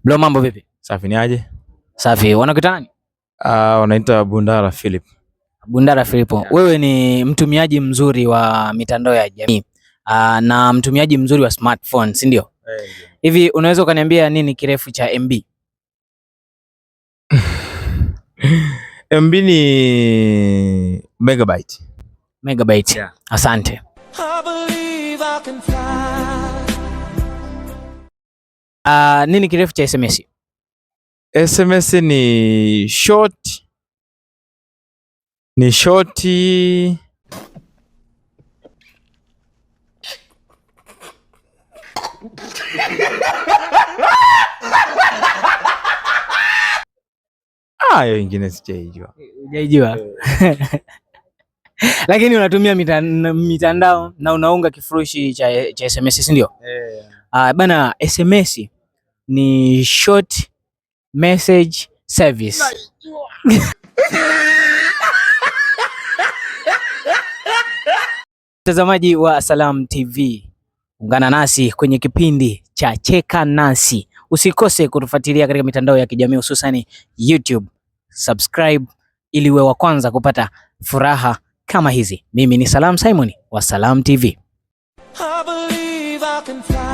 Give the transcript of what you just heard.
Bro, mambo vipi? Safi, ni aje? Safi. Wanakuita nani? Wanaita Bundara Philip. Bundara Philip. Yeah. Wewe ni mtumiaji mzuri wa mitandao ya jamii na mtumiaji mzuri wa smartphone, si ndio? Hivi unaweza ukaniambia nini kirefu cha MB? MB ni megabyte. Megabyte. Yeah. Asante. Nini kirefu cha SMS? SMS ni short. Ni shorti. Hiyo ingine sijaijua. Hujaijua? Lakini unatumia mitandao na unaunga kifurushi cha SMS, si ndio? Bana, SMS ni short message service. Mtazamaji wa Salam TV, ungana nasi kwenye kipindi cha Cheka Nasi. Usikose kutufuatilia katika mitandao ya kijamii hususan YouTube. Subscribe ili uwe wa kwanza kupata furaha kama hizi. Mimi ni Salam Simon wa Salam TV. I believe I can fly.